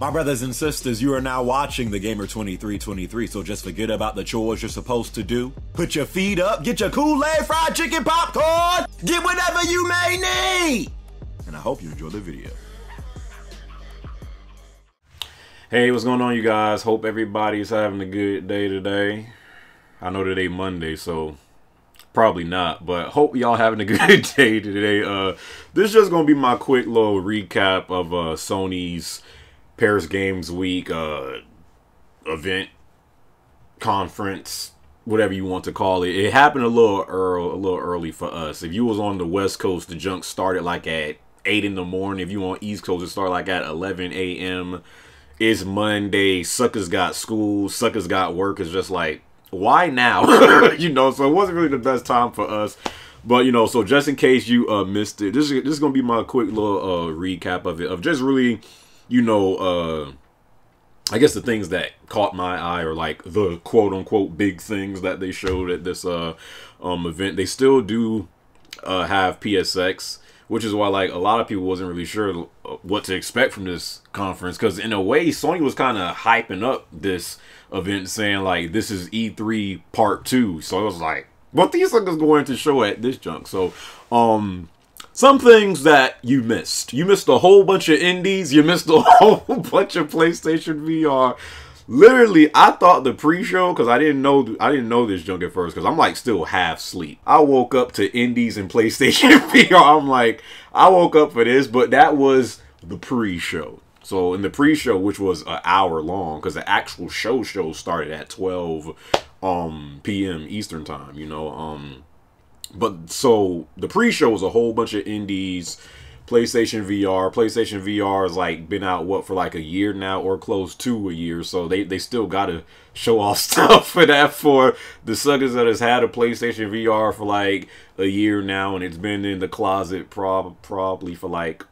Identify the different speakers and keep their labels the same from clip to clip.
Speaker 1: My brothers and sisters, you are now watching the Gamer 2323, so just forget about the chores you're supposed to do. Put your feet up, get your Kool-Aid, fried chicken, popcorn, get whatever you may need! And I hope you enjoy the video.
Speaker 2: Hey, what's going on, you guys? Hope everybody's having a good day today. I know today Monday, so probably not, but hope y'all having a good day today. This is just gonna be my quick little recap of Sony's Paris Games Week event, conference, whatever you want to call it. It happened a little early for us. If you was on the West Coast, the junk started like at 8 in the morning. If you on East Coast, it started like at 11 a.m. It's Monday. Suckers got school. Suckers got work. It's just like, why now? You know, so it wasn't really the best time for us. But, you know, so just in case you missed it, this is going to be my quick little recap of it. Of just really, you know, I guess the things that caught my eye are like the quote-unquote big things that they showed at this event. They still do have PSX, which is why like a lot of people wasn't really sure what to expect from this conference, because in a way Sony was kind of hyping up this event, saying like this is E3 part 2. So it was like, what these suckers going to show at this junk? So some things that you missed. You missed a whole bunch of indies. You missed a whole bunch of PlayStation VR. Literally, I thought the pre-show, because I didn't know this junk at first, because I'm like still half asleep. I woke up to indies and PlayStation VR. I'm like, I woke up for this, but that was the pre-show. So in the pre-show, which was an hour long, because the actual show started at 12 p.m. Eastern time, you know. But so the pre-show was a whole bunch of indies, PlayStation VR. PlayStation VR has like been out what for like a year now, or close to a year. So they still gotta show off stuff for that, for the suckers that has had a PlayStation VR for like a year now, and it's been in the closet probably for like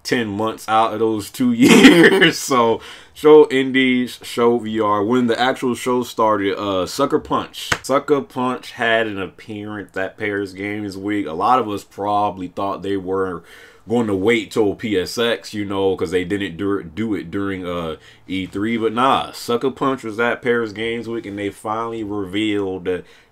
Speaker 2: 10 months out of those 2 years. So show indies, show VR. When the actual show started, Sucker Punch had an appearance at Paris Games Week. A lot of us probably thought they were going to wait till PSX, you know, because they didn't do it during E3. But nah, Sucker Punch was at Paris Games Week, and they finally revealed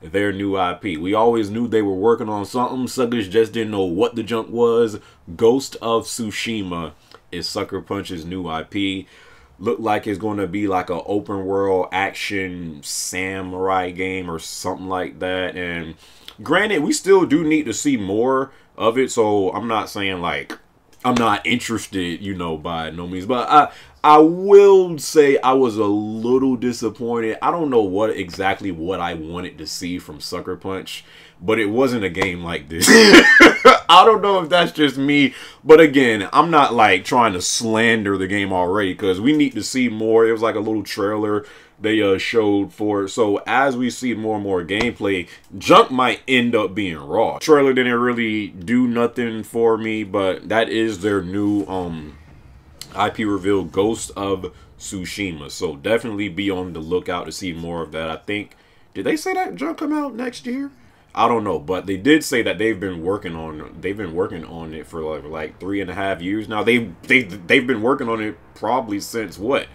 Speaker 2: their new IP. We always knew they were working on something. Suckers just didn't know what the junk was. Ghost of Tsushima is Sucker Punch's new IP. Look like it's going to be like an open world action samurai game or something like that. And granted, we still do need to see more of it. So I'm not saying like I'm not interested, you know, by no means. But I will say I was a little disappointed. I don't know exactly what I wanted to see from Sucker Punch, but it wasn't a game like this. I don't know if that's just me, but again, I'm not like trying to slander the game already, because we need to see more. It was like a little trailer they showed for it. So as we see more and more gameplay, junk might end up being raw. Trailer didn't really do nothing for me, but that is their new IP reveal, Ghost of Tsushima. So definitely be on the lookout to see more of that. I think, did they say that junk come out next year? I don't know, but they did say that they've been working on it for like 3.5 years now. They've been working on it probably since what?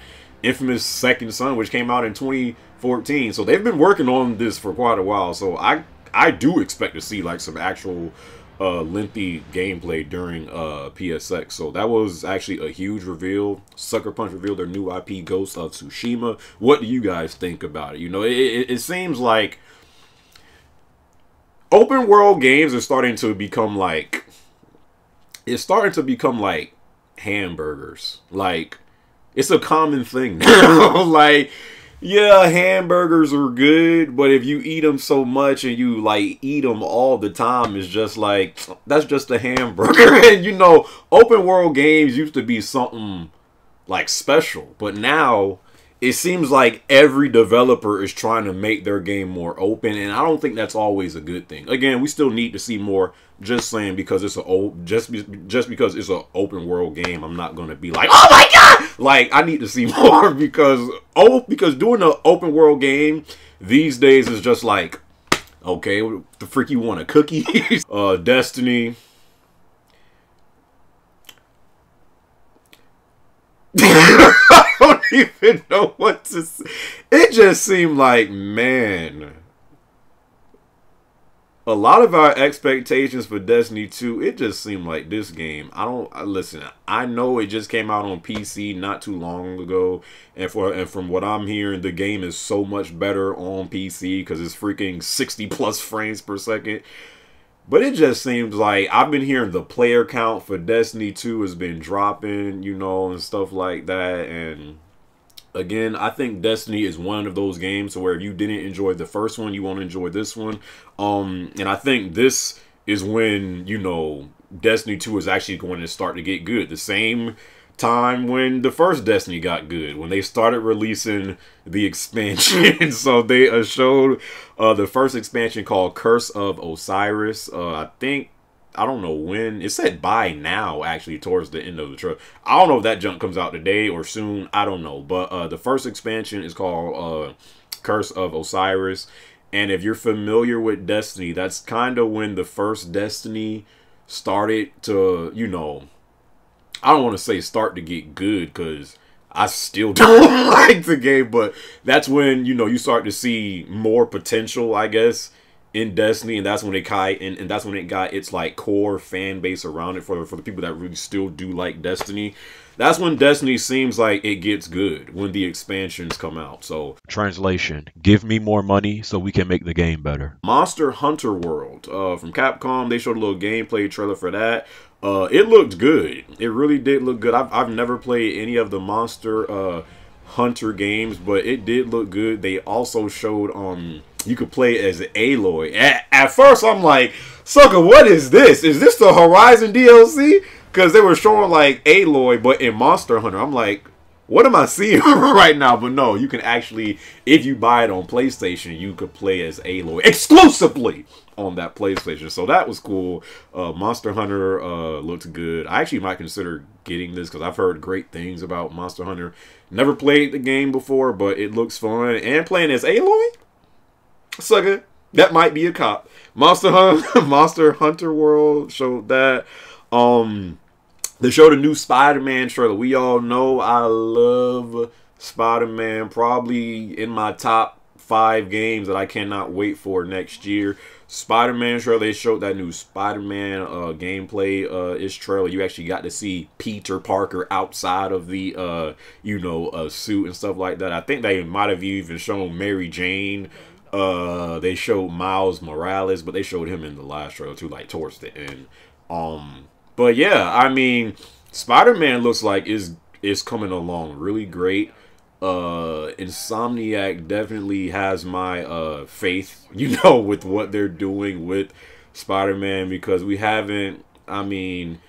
Speaker 2: Infamous Second Son, which came out in 2014. So they've been working on this for quite a while. So I do expect to see like some actual lengthy gameplay during PSX. So that was actually a huge reveal. Sucker Punch revealed their new IP, Ghost of Tsushima. What do you guys think about it? You know, it seems like open world games are starting to become like, it's starting to become like hamburgers. Like, it's a common thing now. Like, yeah, hamburgers are good, but if you eat them so much and you like eat them all the time, it's just like, that's just a hamburger. And you know, open world games used to be something like special, but now it seems like every developer is trying to make their game more open, and I don't think that's always a good thing. Again, we still need to see more. Just saying, because it's just because it's an open world game, I'm not gonna be like, oh my god! Like, I need to see more, because doing an open world game these days is just like, okay, what the frick you want, a cookie? Destiny. even know what to say. It just seemed like, man, a lot of our expectations for Destiny 2, it just seemed like this game. Listen, I know it just came out on PC not too long ago, and from what I'm hearing, the game is so much better on PC because it's freaking 60 plus frames per second. But it just seems like I've been hearing the player count for Destiny 2 has been dropping, you know, and stuff like that. And again, I think Destiny is one of those games where if you didn't enjoy the first one, you won't enjoy this one. And I think this is when, you know, Destiny 2 is actually going to start to get good. The same time when the first Destiny got good, when they started releasing the expansion. So they showed the first expansion called Curse of Osiris. I don't know when. It said by now, actually, towards the end of the trailer. I don't know if that junk comes out today or soon. I don't know. But the first expansion is called Curse of Osiris. And if you're familiar with Destiny, that's kind of when the first Destiny started to, you know, I don't want to say start to get good because I still don't like the game. But that's when, you know, you start to see more potential, I guess, in Destiny, and that's when it got its like core fan base around it for the people that really still do like Destiny. That's when Destiny seems like it gets good, when the expansions come out. So
Speaker 3: translation: give me more money so we can make the game better.
Speaker 2: Monster Hunter World from Capcom, they showed a little gameplay trailer for that. It looked good. It really did look good. I've never played any of the Monster Hunter games, but it did look good. They also showed you could play as Aloy. At first, I'm like, sucker, what is this? Is this the Horizon DLC? Because they were showing like Aloy, but in Monster Hunter. I'm like, what am I seeing right now? But no, you can actually, if you buy it on PlayStation, you could play as Aloy exclusively on that PlayStation. So that was cool. Monster Hunter looked good. I actually might consider getting this because I've heard great things about Monster Hunter. Never played the game before, but it looks fun. And playing as Aloy? Sucker, that might be a cop. Monster Hunter World showed that. They showed a new Spider-Man trailer. We all know I love Spider-Man. Probably in my top 5 games that I cannot wait for next year. Spider-Man trailer. They showed that new Spider-Man gameplay ish trailer. You actually got to see Peter Parker outside of the suit and stuff like that. I think they might have even shown Mary Jane. They showed Miles Morales, but they showed him in the last trailer too, like towards the end. But yeah, I mean, Spider-Man looks like is coming along really great. Insomniac definitely has my faith, you know, with what they're doing with Spider-Man, because we haven't, I mean,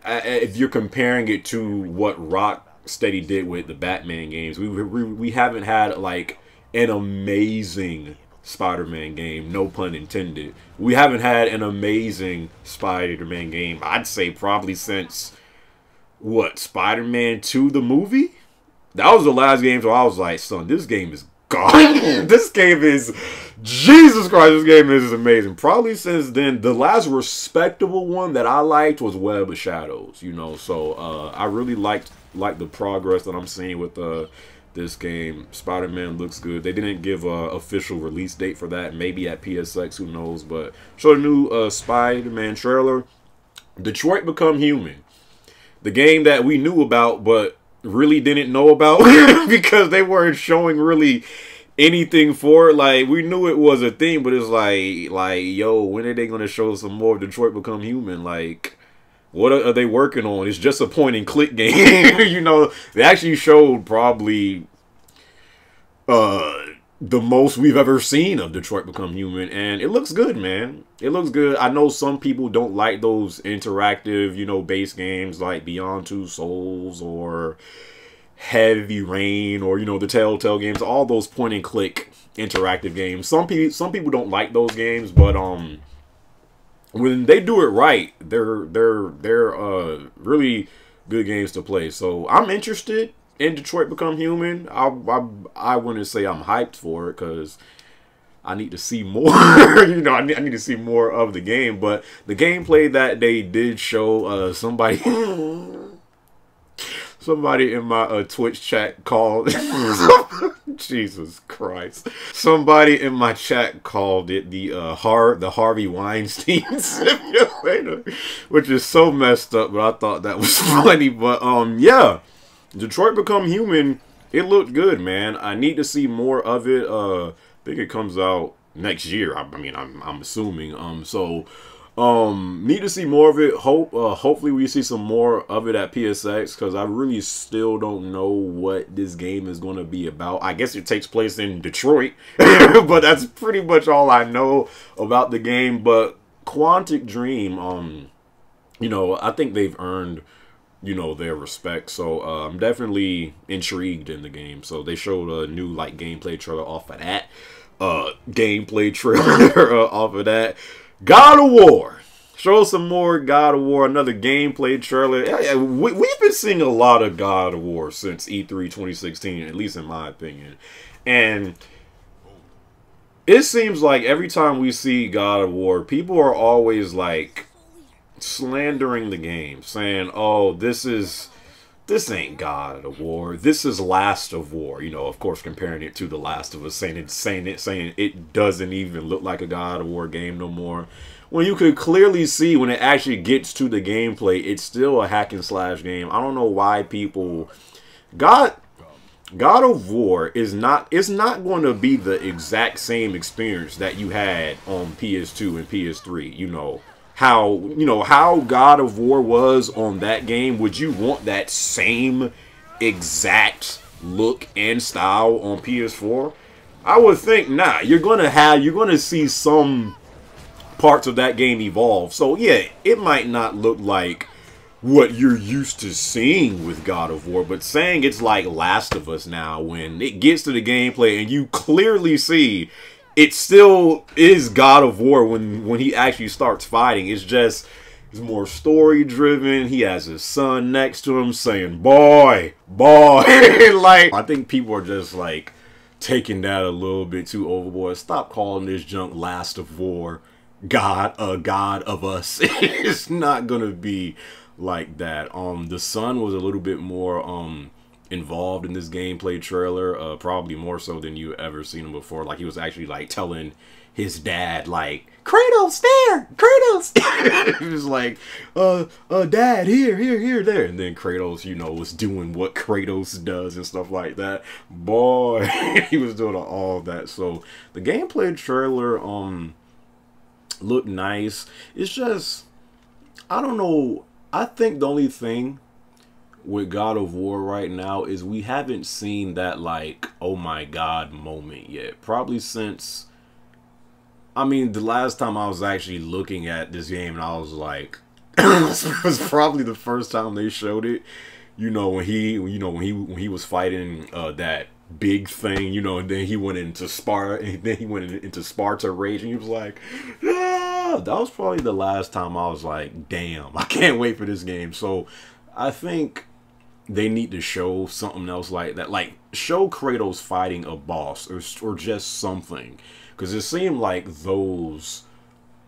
Speaker 2: if you're comparing it to what Rocksteady did with the Batman games, we haven't had like an amazing Spider-Man game, no pun intended. We haven't had an amazing Spider-Man game, I'd say probably since, what, Spider-Man 2 the movie? That was the last game where I was like, son, this game is gone. This game is, Jesus Christ, this game is amazing. Probably since then, the last respectable one that I liked was Web of Shadows, you know. So I really liked the progress that I'm seeing with this game. Spider-Man looks good. They didn't give a official release date for that. Maybe at PSX, who knows. But showed a new Spider-Man trailer. Detroit Become Human. The game that we knew about, but really didn't know about because they weren't showing really anything for it. Like, we knew it was a thing, but it's like, yo, when are they going to show some more of Detroit Become Human? Like, what are they working on? It's just a point and click game. You know, they actually showed probably the most we've ever seen of Detroit Become Human, and it looks good, man. It looks good. I know some people don't like those interactive, you know, base games like Beyond Two Souls or Heavy Rain or, you know, the Telltale games, all those point and click interactive games. Some people don't like those games, but when they do it right, they're really good games to play. So I'm interested in Detroit Become Human. I wouldn't say I'm hyped for it because I need to see more. You know, I need to see more of the game. But the gameplay that they did show, somebody Somebody in my Twitch chat called Jesus Christ. Somebody in my chat called it the Harvey Weinstein simulator, which is so messed up, but I thought that was funny. But yeah, Detroit Become Human, it looked good, man. I need to see more of it. I think it comes out next year. I mean, I'm assuming. Need to see more of it. Hopefully we see some more of it at PSX, because I really still don't know what this game is going to be about. I guess it takes place in Detroit, but that's pretty much all I know about the game. But Quantic Dream, you know, I think they've earned, you know, their respect. So I'm definitely intrigued in the game. So they showed a new like gameplay trailer off of that. Off of that. God of War. Show some more God of War. Another gameplay trailer. Yeah, we've been seeing a lot of God of War since E3 2016, at least in my opinion. And it seems like every time we see God of War, people are always like slandering the game, saying, oh, this ain't God of War, this is Last of War. You know, of course, comparing it to The Last of Us, saying it doesn't even look like a God of War game no more. When you could clearly see when it actually gets to the gameplay, it's still a hack and slash game. I don't know why people God of War is not, it's not going to be the exact same experience that you had on PS2 and PS3. You know how God of War was on that game. Would you want that same exact look and style on PS4? I would think not. You're gonna see some parts of that game evolve. So yeah, it might not look like what you're used to seeing with God of War, but saying it's like Last of Us now, when it gets to the gameplay and you clearly see it still is God of War when he actually starts fighting. It's more story driven. He has his son next to him saying, boy. Like, I think people are just like taking that a little bit too overboard. Stop calling this junk Last of War. God of Us. It's not gonna be like that. The son was a little bit more involved in this gameplay trailer, probably more so than you ever seen him before. Like, he was actually like telling his dad, like, Kratos there, Kratos. He was like, dad, here, there. And then Kratos, you know, was doing what Kratos does and stuff like that. Boy, he was doing all that. So the gameplay trailer looked nice. It's just, I don't know. I think the only thing with God of War right now is we haven't seen that like, oh my god moment yet. Probably since, I mean, the last time I was actually looking at this game and I was like, it was probably the first time they showed it. You know, when he was fighting that big thing, you know, and then he went into Sparta, and then he went into Sparta Rage, and he was like, ah! That was probably the last time I was like, damn, I can't wait for this game. So I think they need to show something else like that, like show Kratos fighting a boss or just something, because it seemed like those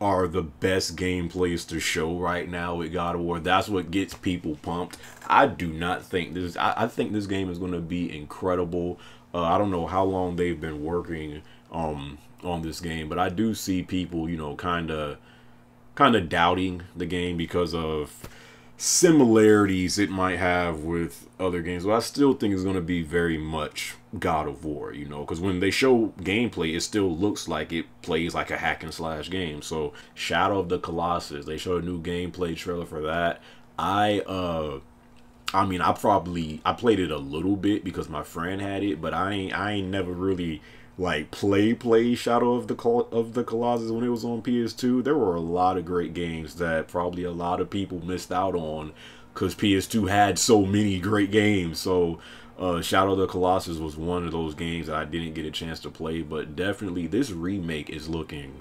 Speaker 2: are the best gameplays to show right now with God of War. That's what gets people pumped. I do not think this. I think this game is going to be incredible. I don't know how long they've been working on this game, but I do see people, you know, kind of doubting the game because of similarities it might have with other games. But I still think it's going to be very much God of War, you know, because when they show gameplay, it still looks like it plays like a hack and slash game. So Shadow of the Colossus, they showed a new gameplay trailer for that. I mean, I played it a little bit because my friend had it, but I ain't never really like play Shadow of the Colossus when it was on PS2. There were a lot of great games that probably a lot of people missed out on because PS2 had so many great games. So Shadow of the Colossus was one of those games that I didn't get a chance to play, but definitely this remake is looking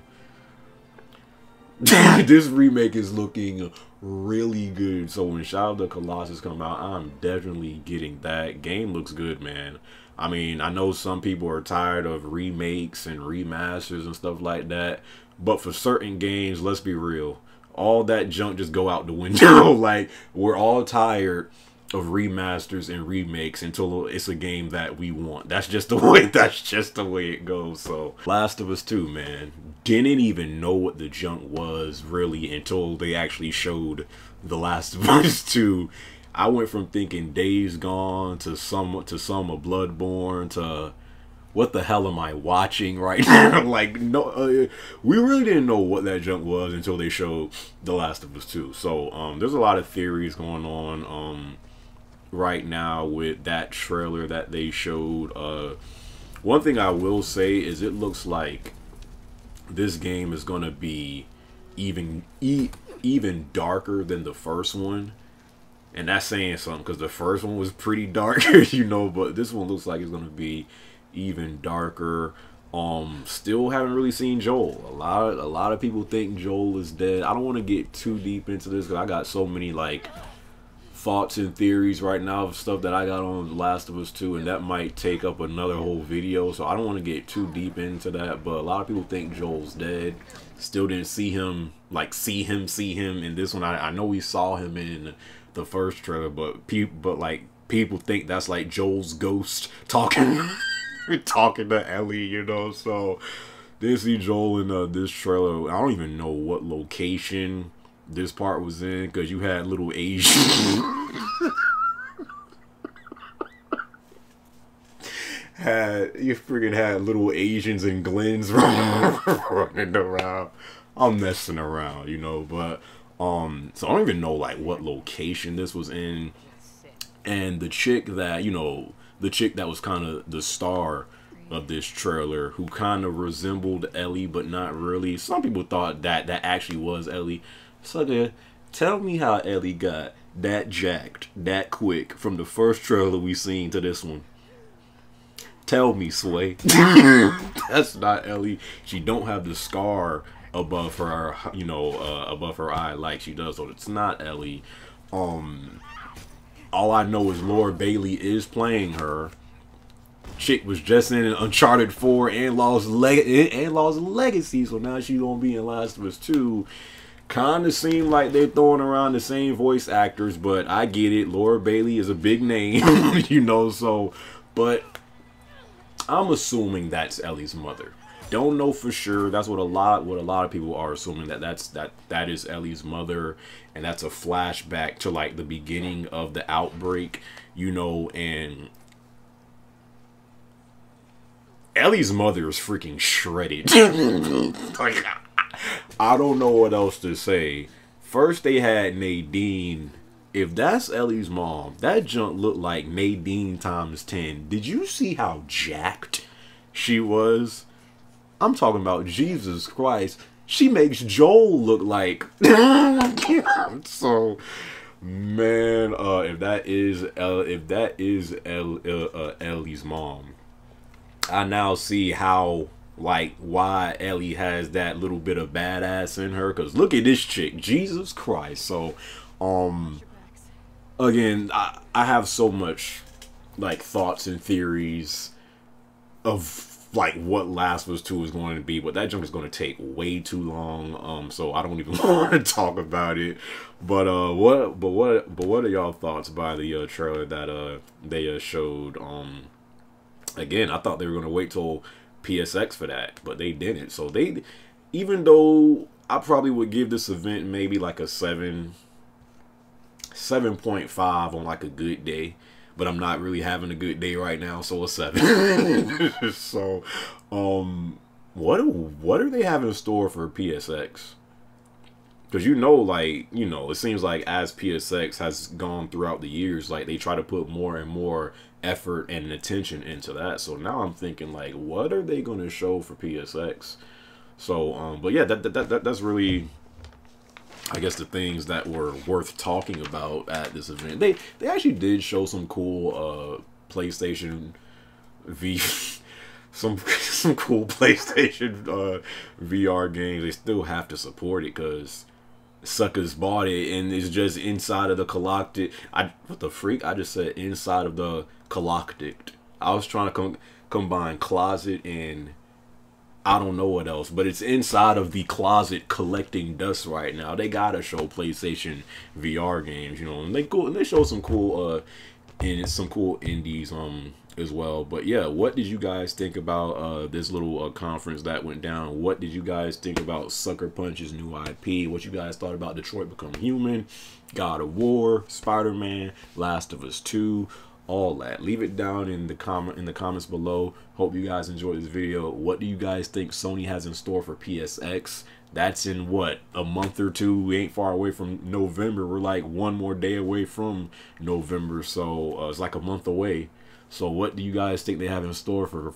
Speaker 2: really good. So when Shadow of the Colossus come out, I'm definitely getting that. Game looks good, man. I mean, I know some people are tired of remakes and remasters and stuff like that, but for certain games, let's be real, all that junk just go out the window. Like, we're all tired of remasters and remakes until it's a game that we want. That's just the way. That's just the way it goes. So, Last of Us 2, man, didn't even know what the junk was really until they actually showed The Last of Us 2. I went from thinking Days Gone to some of Bloodborne to what the hell am I watching right now? Like, no, we really didn't know what that junk was until they showed The Last of Us 2. So, there's a lot of theories going on right now with that trailer that they showed. One thing I will say is it looks like this game is going to be even darker than the first one. And that's saying something because the first one was pretty dark, you know, but this one looks like it's going to be even darker. Still haven't really seen Joel. A lot of people think Joel is dead. I don't want to get too deep into this because I got so many like thoughts and theories right now of stuff that I got on The Last of Us 2, and that might take up another whole video, so I don't want to get too deep into that. But a lot of people think Joel's dead. Still didn't see him in this one. I know we saw him in the first trailer, but people think that's like Joel's ghost talking talking to Ellie, you know. So they see Joel in this trailer. I don't even know what location this part was in because you had little Asian you freaking had little Asians and Glens running around. I'm messing around, you know, but so I don't even know like what location this was in. And the chick that, you know, the chick that was kind of the star of this trailer, who kind of resembled Ellie but not really. Some people thought that actually was Ellie. So tell me how Ellie got that jacked that quick from the first trailer we seen to this one. Tell me, Sway. That's not Ellie. She don't have the scar above her, you know, above her eye like she does, so it's not Ellie. All I know is Laura Bailey is playing her. Chick was just in Uncharted 4 and Lost Legacy, so now she's gonna be in Last of Us 2. Kind of seem like they're throwing around the same voice actors, but I get it. Laura Bailey is a big name, you know, so, but I'm assuming that's Ellie's mother. Don't know for sure. That's what a lot of people are assuming, that is Ellie's mother, and that's a flashback to like the beginning of the outbreak, you know, and Ellie's mother is freaking shredded. Like, I don't know what else to say. First they had Nadine. If that's Ellie's mom, that junk looked like Nadine times 10. Did you see how jacked she was? I'm talking about Jesus Christ. She makes Joel look like so, man. If that is Ellie's mom, I now see how, like, why Ellie has that little bit of badass in her. Cause look at this chick, Jesus Christ. So, again, I have so much like thoughts and theories of like what Last of Us 2 is going to be, but that junk is going to take way too long. So I don't even want to talk about it. But what are y'all thoughts by the trailer that they showed? Again, I thought they were going to wait till PSX for that, but they didn't. So they, even though I probably would give this event maybe like a 7.5 on like a good day, but I'm not really having a good day right now, so a 7. So, what are they having in store for PSX? Because you know, like, you know, it seems like as PSX has gone throughout the years, like they try to put more and more effort and attention into that. So now I'm thinking, like, what are they going to show for PSX? So, but yeah, that's really, I guess, the things that were worth talking about at this event. They actually did show some cool PlayStation some cool PlayStation VR games. They still have to support it because suckers bought it and it's just inside of the Colossus. What the freak? I just said inside of the Colossus. I was trying to combine closet and I don't know what else, but it's inside of the closet collecting dust right now. They gotta show PlayStation VR games, you know, and they show some cool indies as well. But yeah, what did you guys think about this little conference that went down? What did you guys think about Sucker Punch's new IP? What you guys thought about Detroit Become Human, God of War, Spider-Man, Last of Us 2? All that, leave it down in the comments below. Hope you guys enjoyed this video. What do you guys think Sony has in store for PSX? That's in what, a month or two? We ain't far away from November. We're like one more day away from November, so it's like a month away. So what do you guys think they have in store for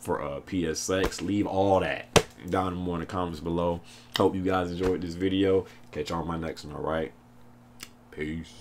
Speaker 2: PSX? Leave all that down in the comments below. Hope you guys enjoyed this video. Catch you on my next one. All right, peace.